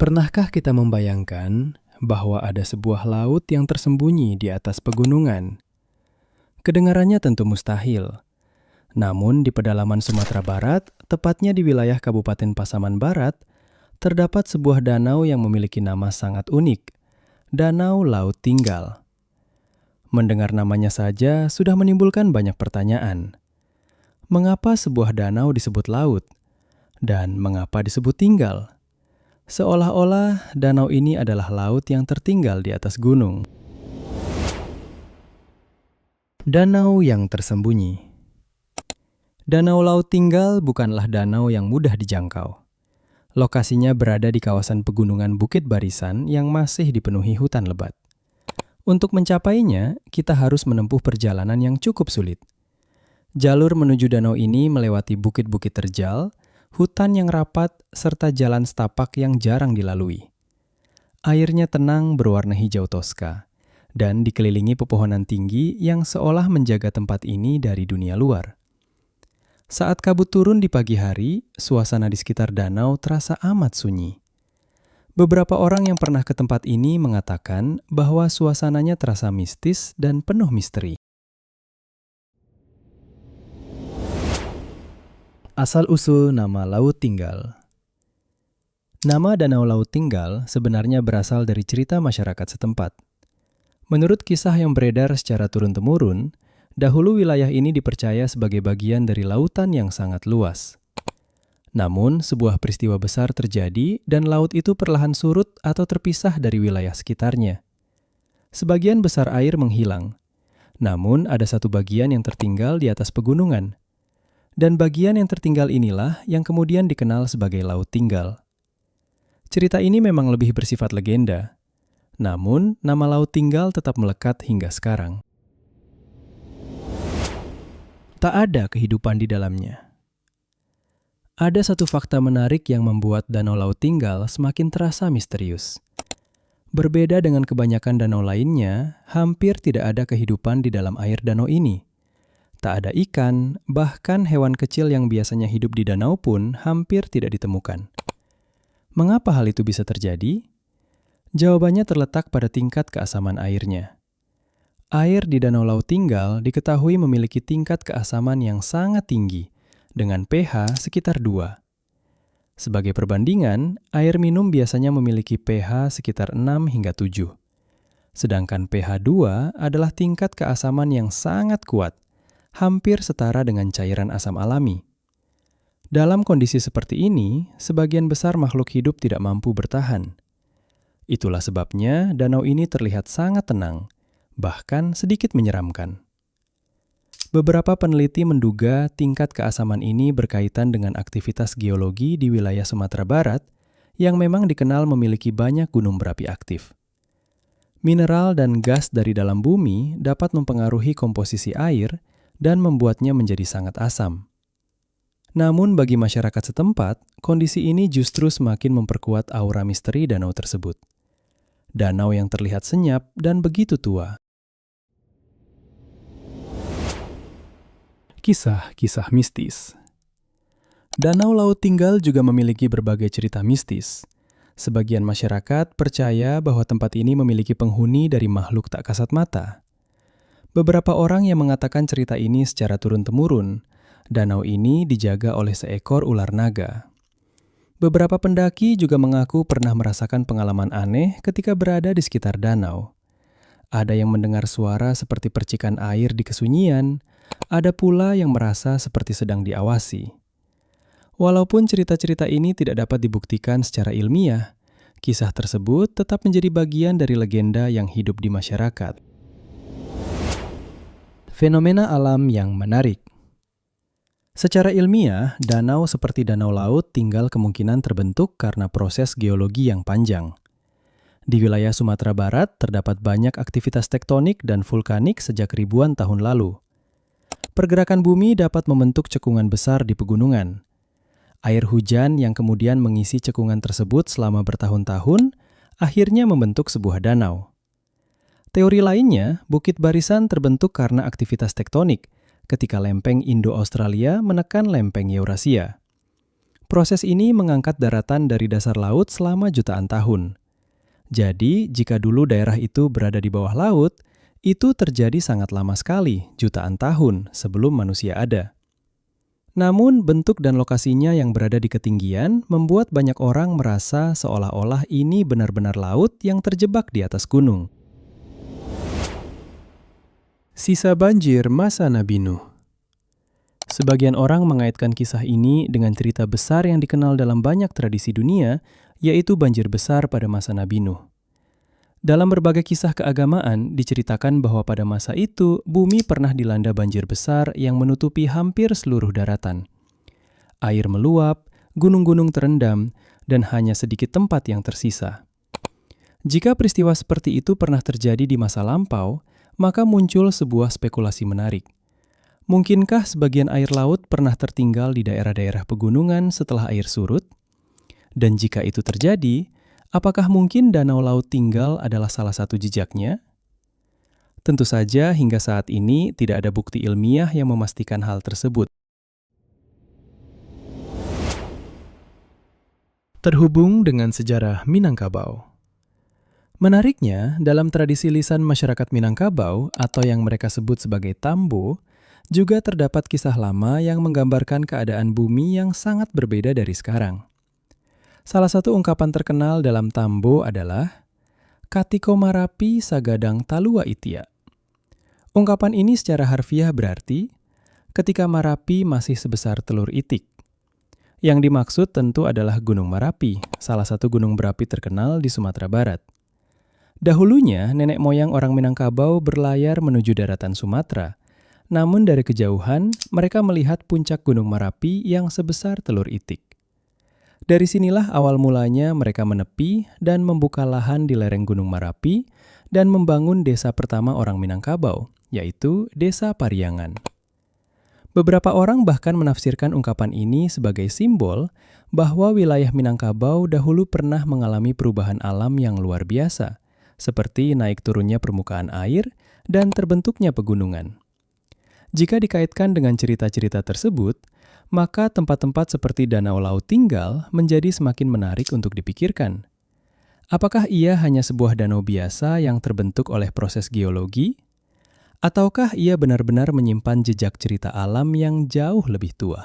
Pernahkah kita membayangkan bahwa ada sebuah laut yang tersembunyi di atas pegunungan? Kedengarannya tentu mustahil. Namun di pedalaman Sumatera Barat, tepatnya di wilayah Kabupaten Pasaman Barat, terdapat sebuah danau yang memiliki nama sangat unik, Danau Laut Tinggal. Mendengar namanya saja sudah menimbulkan banyak pertanyaan. Mengapa sebuah danau disebut laut? Dan mengapa disebut tinggal? Seolah-olah danau ini adalah laut yang tertinggal di atas gunung. Danau yang tersembunyi. Danau Laut Tinggal bukanlah danau yang mudah dijangkau. Lokasinya berada di kawasan pegunungan Bukit Barisan yang masih dipenuhi hutan lebat. Untuk mencapainya, kita harus menempuh perjalanan yang cukup sulit. Jalur menuju danau ini melewati bukit-bukit terjal, hutan yang rapat, serta jalan setapak yang jarang dilalui. Airnya tenang berwarna hijau toska, dan dikelilingi pepohonan tinggi yang seolah menjaga tempat ini dari dunia luar. Saat kabut turun di pagi hari, suasana di sekitar danau terasa amat sunyi. Beberapa orang yang pernah ke tempat ini mengatakan bahwa suasananya terasa mistis dan penuh misteri. Asal-usul nama Laut Tinggal. Nama Danau Laut Tinggal sebenarnya berasal dari cerita masyarakat setempat. Menurut kisah yang beredar secara turun-temurun, dahulu wilayah ini dipercaya sebagai bagian dari lautan yang sangat luas. Namun, sebuah peristiwa besar terjadi dan laut itu perlahan surut atau terpisah dari wilayah sekitarnya. Sebagian besar air menghilang, namun ada satu bagian yang tertinggal di atas pegunungan. Dan bagian yang tertinggal inilah yang kemudian dikenal sebagai Laut Tinggal. Cerita ini memang lebih bersifat legenda, namun nama Laut Tinggal tetap melekat hingga sekarang. Tak ada kehidupan di dalamnya. Ada satu fakta menarik yang membuat Danau Laut Tinggal semakin terasa misterius. Berbeda dengan kebanyakan danau lainnya, hampir tidak ada kehidupan di dalam air danau ini. Tak ada ikan, bahkan hewan kecil yang biasanya hidup di danau pun hampir tidak ditemukan. Mengapa hal itu bisa terjadi? Jawabannya terletak pada tingkat keasaman airnya. Air di Danau Laut Tinggal diketahui memiliki tingkat keasaman yang sangat tinggi, dengan pH sekitar 2. Sebagai perbandingan, air minum biasanya memiliki pH sekitar 6 hingga 7. Sedangkan pH 2 adalah tingkat keasaman yang sangat kuat, hampir setara dengan cairan asam alami. Dalam kondisi seperti ini, sebagian besar makhluk hidup tidak mampu bertahan. Itulah sebabnya danau ini terlihat sangat tenang, bahkan sedikit menyeramkan. Beberapa peneliti menduga tingkat keasaman ini berkaitan dengan aktivitas geologi di wilayah Sumatera Barat yang memang dikenal memiliki banyak gunung berapi aktif. Mineral dan gas dari dalam bumi dapat mempengaruhi komposisi air dan membuatnya menjadi sangat asam. Namun bagi masyarakat setempat, kondisi ini justru semakin memperkuat aura misteri danau tersebut. Danau yang terlihat senyap dan begitu tua. Kisah-kisah mistis. Danau Laut Tinggal juga memiliki berbagai cerita mistis. Sebagian masyarakat percaya bahwa tempat ini memiliki penghuni dari makhluk tak kasat mata. Beberapa orang yang mengatakan cerita ini secara turun-temurun, danau ini dijaga oleh seekor ular naga. Beberapa pendaki juga mengaku pernah merasakan pengalaman aneh ketika berada di sekitar danau. Ada yang mendengar suara seperti percikan air di kesunyian, ada pula yang merasa seperti sedang diawasi. Walaupun cerita-cerita ini tidak dapat dibuktikan secara ilmiah, kisah tersebut tetap menjadi bagian dari legenda yang hidup di masyarakat. Fenomena alam yang menarik. Secara ilmiah, danau seperti danau laut tinggal kemungkinan terbentuk karena proses geologi yang panjang. Di wilayah Sumatera Barat terdapat banyak aktivitas tektonik dan vulkanik sejak ribuan tahun lalu. Pergerakan bumi dapat membentuk cekungan besar di pegunungan. Air hujan yang kemudian mengisi cekungan tersebut selama bertahun-tahun akhirnya membentuk sebuah danau. Teori lainnya, Bukit Barisan terbentuk karena aktivitas tektonik ketika lempeng Indo-Australia menekan lempeng Eurasia. Proses ini mengangkat daratan dari dasar laut selama jutaan tahun. Jadi, jika dulu daerah itu berada di bawah laut, itu terjadi sangat lama sekali, jutaan tahun sebelum manusia ada. Namun, bentuk dan lokasinya yang berada di ketinggian membuat banyak orang merasa seolah-olah ini benar-benar laut yang terjebak di atas gunung. Sisa banjir masa Nabi Nuh. Sebagian orang mengaitkan kisah ini dengan cerita besar yang dikenal dalam banyak tradisi dunia, yaitu banjir besar pada masa Nabi Nuh. Dalam berbagai kisah keagamaan, diceritakan bahwa pada masa itu, bumi pernah dilanda banjir besar yang menutupi hampir seluruh daratan. Air meluap, gunung-gunung terendam, dan hanya sedikit tempat yang tersisa. Jika peristiwa seperti itu pernah terjadi di masa lampau, maka muncul sebuah spekulasi menarik. Mungkinkah sebagian air laut pernah tertinggal di daerah-daerah pegunungan setelah air surut? Dan jika itu terjadi, apakah mungkin danau laut tinggal adalah salah satu jejaknya? Tentu saja hingga saat ini tidak ada bukti ilmiah yang memastikan hal tersebut. Terhubung dengan sejarah Minangkabau. Menariknya, dalam tradisi lisan masyarakat Minangkabau atau yang mereka sebut sebagai Tambo, juga terdapat kisah lama yang menggambarkan keadaan bumi yang sangat berbeda dari sekarang. Salah satu ungkapan terkenal dalam Tambo adalah Katiko Marapi Sagadang Talua Itia. Ungkapan ini secara harfiah berarti ketika Marapi masih sebesar telur itik. Yang dimaksud tentu adalah Gunung Marapi, salah satu gunung berapi terkenal di Sumatera Barat. Dahulunya, nenek moyang orang Minangkabau berlayar menuju daratan Sumatera. Namun dari kejauhan, mereka melihat puncak Gunung Marapi yang sebesar telur itik. Dari sinilah awal mulanya mereka menepi dan membuka lahan di lereng Gunung Marapi dan membangun desa pertama orang Minangkabau, yaitu Desa Pariangan. Beberapa orang bahkan menafsirkan ungkapan ini sebagai simbol bahwa wilayah Minangkabau dahulu pernah mengalami perubahan alam yang luar biasa, seperti naik turunnya permukaan air dan terbentuknya pegunungan. Jika dikaitkan dengan cerita-cerita tersebut, maka tempat-tempat seperti Danau Laut Tinggal menjadi semakin menarik untuk dipikirkan. Apakah ia hanya sebuah danau biasa yang terbentuk oleh proses geologi? Ataukah ia benar-benar menyimpan jejak cerita alam yang jauh lebih tua?